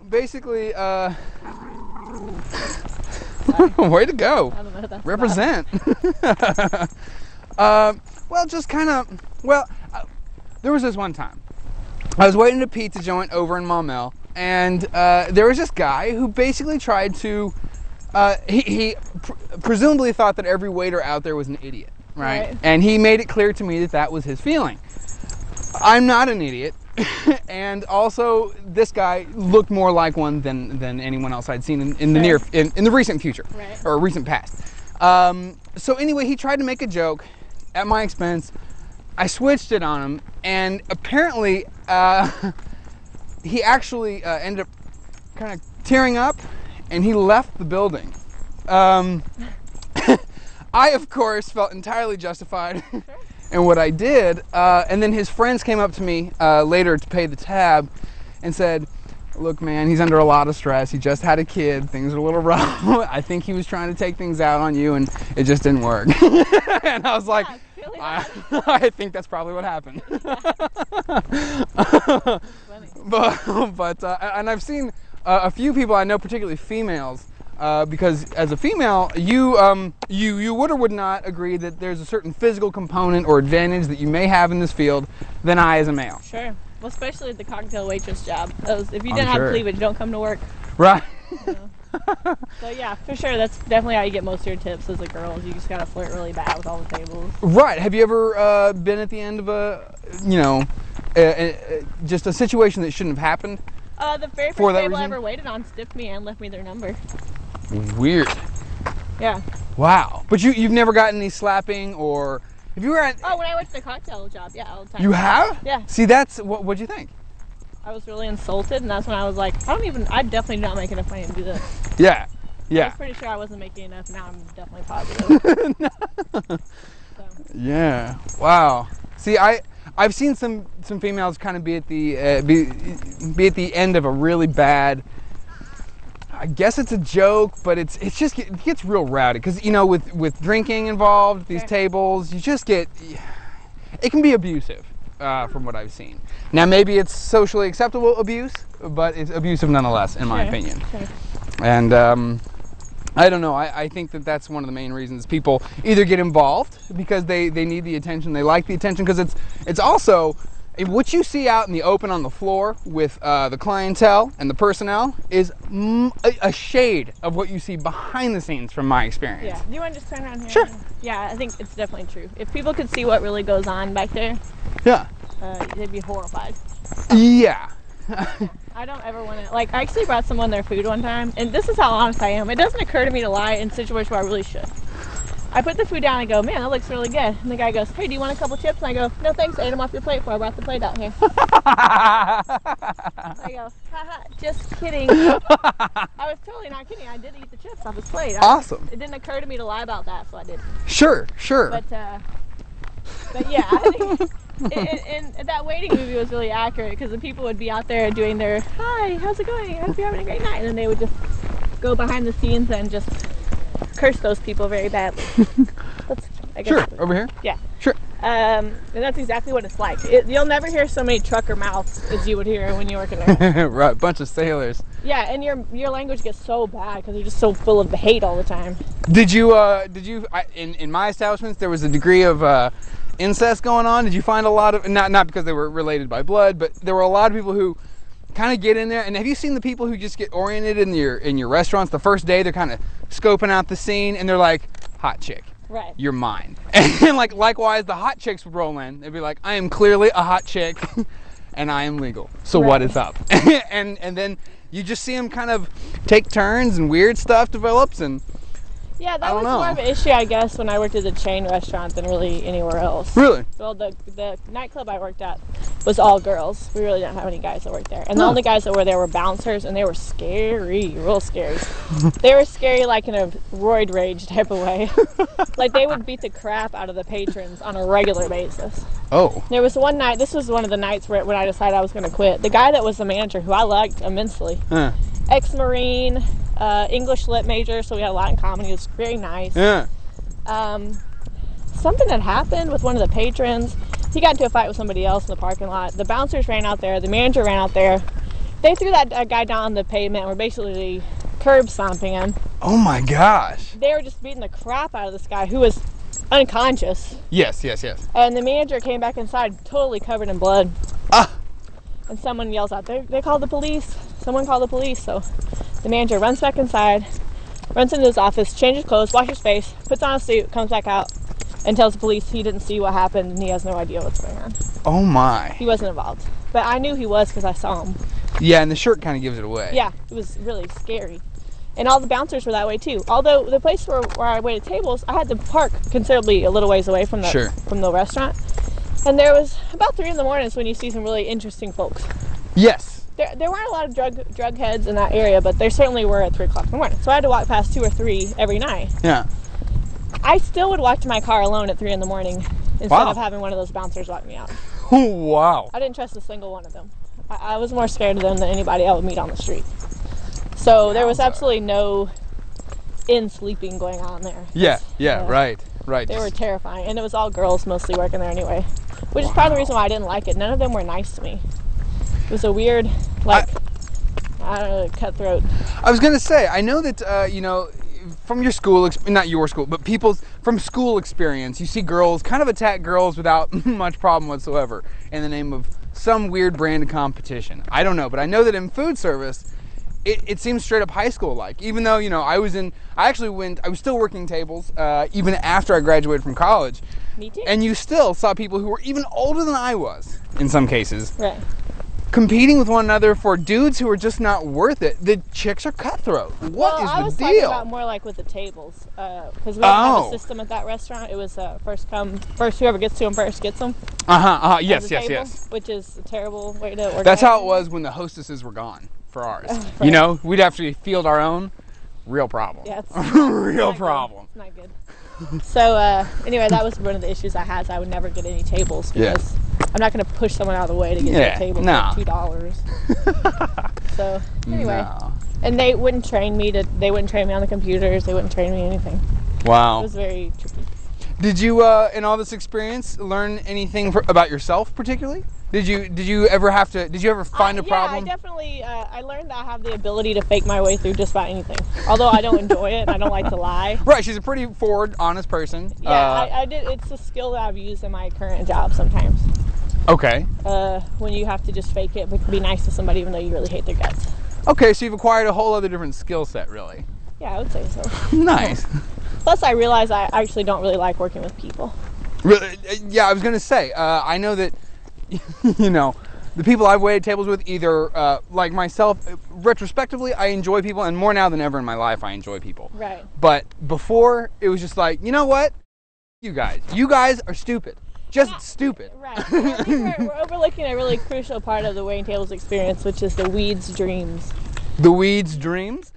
basically, way to go. I don't know what that's Represent. Well, just kind of, there was this one time. I was waiting at a pizza joint over in Maumelle, and there was this guy who basically tried to, he presumably thought that every waiter out there was an idiot, right? And he made it clear to me that that was his feeling. I'm not an idiot, and also this guy looked more like one than anyone else I'd seen in the in the recent future, or recent past. So anyway, he tried to make a joke at my expense. I switched it on him, and apparently he actually ended up kind of tearing up, and he left the building. I, of course, felt entirely justified in what I did, and then his friends came up to me later to pay the tab and said, look, man, he's under a lot of stress. He just had a kid. Things are a little rough. I think he was trying to take things out on you, and it just didn't work. And I was like, I think that's probably what happened. But and I've seen a few people I know, particularly females, because as a female, you would or would not agree that there's a certain physical component or advantage that you may have in this field than I as a male. Sure. Well, especially the cocktail waitress job. If you didn't have cleavage, don't come to work. Right. You know? So yeah, for sure, that's definitely how you get most of your tips as a girl. Is you just gotta flirt really bad with all the tables. Right. Have you ever been at the end of a, just a situation that shouldn't have happened? The very first table I ever waited on stiffed me and left me their number. Weird. Yeah. Wow. But you've never gotten any slapping or have you ever had? Oh, when I went to the cocktail job, yeah, all the time. You have? Yeah. See, that's what'd you think? I was really insulted, and that's when I was like, I definitely do not make enough money to do this. Yeah. Yeah. I was pretty sure I wasn't making enough. Now I'm definitely positive. So. Yeah. Wow. See, I've seen some females kind of be at the be at the end of a really bad. I guess it's a joke, but it gets real rowdy because with drinking involved, these tables, you just get. It can be abusive, from what I've seen. Now maybe it's socially acceptable abuse, but it's abusive nonetheless, in my opinion. Sure. And I don't know. I think that's one of the main reasons people either get involved because they need the attention, they like the attention, because it's also what you see out in the open on the floor with the clientele and the personnel is a shade of what you see behind the scenes from my experience. Yeah. Do you want to just turn around here? Sure. Yeah, I think it's definitely true. If people could see what really goes on back there, yeah, they'd be horrified. Yeah. I don't ever want to, I actually brought someone their food one time, and this is how honest I am. It doesn't occur to me to lie in situations where I really should. I put the food down and go, man, that looks really good. And the guy goes, hey, do you want a couple chips? And I go, no thanks, I ate them off your plate before I brought the plate out here. I go, haha, just kidding. I was totally not kidding. I did eat the chips off his plate. Awesome. It didn't occur to me to lie about that, so I did. Sure. But yeah, I think and that waiting movie was really accurate because the people would be out there doing their, hi, how's it going? I hope you're having a great night. And then they would just go behind the scenes and just curse those people very badly. I guess over here? Yeah. Sure. And that's exactly what it's like. You'll never hear so many trucker mouths as you would hear when you work in there. Right, bunch of sailors. Yeah, and your language gets so bad because you're just so full of hate all the time. Did you in my establishments there was a degree of incest going on? Did you find a lot of, not because they were related by blood, but there were a lot of people who kind of get in there? And have you seen the people who just get oriented in your restaurants the first day? They're kind of scoping out the scene and they're like, hot chick, right, you're mine. And likewise the hot chicks would roll in. They'd be like, I am clearly a hot chick and I am legal, so what is up? and then you just see them kind of take turns and weird stuff develops. And yeah, that was more of an issue, I guess, when I worked at the chain restaurant than really anywhere else. Really? Well, the nightclub I worked at was all girls. We really didn't have any guys that worked there. And the only guys that were there were bouncers, and they were scary, real scary. They were scary like in a roid rage type of way. Like they would beat the crap out of the patrons on a regular basis. Oh. There was one night, this was one of the nights when I decided I was going to quit. The guy that was the manager, who I liked immensely, ex-Marine, English lit major, so we had a lot in common. He was very nice. Yeah. Something had happened with one of the patrons. He got into a fight with somebody else in the parking lot. The bouncers ran out there. The manager ran out there. They threw that guy down on the pavement. We're basically curb stomping him. Oh my gosh. They were just beating the crap out of this guy who was unconscious. Yes. And the manager came back inside totally covered in blood. Ah. And someone yells out, they called the police. Someone called the police. So the manager runs back inside, runs into his office, changes clothes, washes his face, puts on a suit, comes back out, and tells the police he didn't see what happened and he has no idea what's going on. Oh my. He wasn't involved. But I knew he was because I saw him. Yeah, and the shirt kind of gives it away. Yeah, it was really scary. And all the bouncers were that way too. Although the place where I waited tables, I had to park considerably a little ways away from the restaurant. And there was about 3 in the morning when you see some really interesting folks. Yes. There weren't a lot of drug heads in that area, but there certainly were at 3 o'clock in the morning. So I had to walk past 2 or 3 every night. Yeah. I still would walk to my car alone at 3 in the morning instead of having one of those bouncers walk me out. Oh, wow. I didn't trust a single one of them. I was more scared of them than anybody I would meet on the street. So there was absolutely no sleeping going on there. Yeah, right. They were terrifying. And it was all girls mostly working there anyway, which is part of the reason why I didn't like it. None of them were nice to me. It was a weird, I don't know, cutthroat. I was going to say, I know that, you know, from your school, not your school, but from school experience, you see girls kind of attack girls without much problem whatsoever in the name of some weird brand of competition. I don't know, but I know that in food service, it seems straight up high school like. Even though, you know, I was still working tables even after I graduated from college. Me too. And you still saw people who were even older than I was in some cases. Right. Competing with one another for dudes who are just not worth it. The chicks are cutthroat. What is the deal? I was talking about more like with the tables, because we didn't have a system at that restaurant. It was first whoever gets to them first gets them. Yes. Which is a terrible way to organize. That's how it was when the hostesses were gone for ours. Right. You know, we'd have to field our own. Real problem. Yeah, it's real problem. It's not good. So anyway, that was one of the issues I had. So I would never get any tables because I'm not going to push someone out of the way to get to a table for $2. So anyway, and they wouldn't train me on the computers. They wouldn't train me anything. Wow. It was very tricky. Did you, in all this experience, learn anything about yourself particularly? Did you ever find a problem? Yeah, I definitely, I learned that I have the ability to fake my way through just about anything. Although I don't enjoy it and I don't like to lie. Right, she's a pretty forward, honest person. Yeah, I did. It's a skill that I've used in my current job sometimes. Okay. When you have to just fake it, but be nice to somebody even though you really hate their guts. Okay, so you've acquired a whole other different skill set, really. Yeah, I would say so. Nice. Plus, I realize I actually don't really like working with people. Really? Yeah, I was going to say, I know that, you know, the people I've waited tables with, either like myself, retrospectively, I enjoy people, and more now than ever in my life, I enjoy people. Right. But before, it was just like, you know what? You guys are stupid. Just stupid. Right. I think we're overlooking a really crucial part of the waiting tables experience, which is the weeds dreams. The weeds dreams?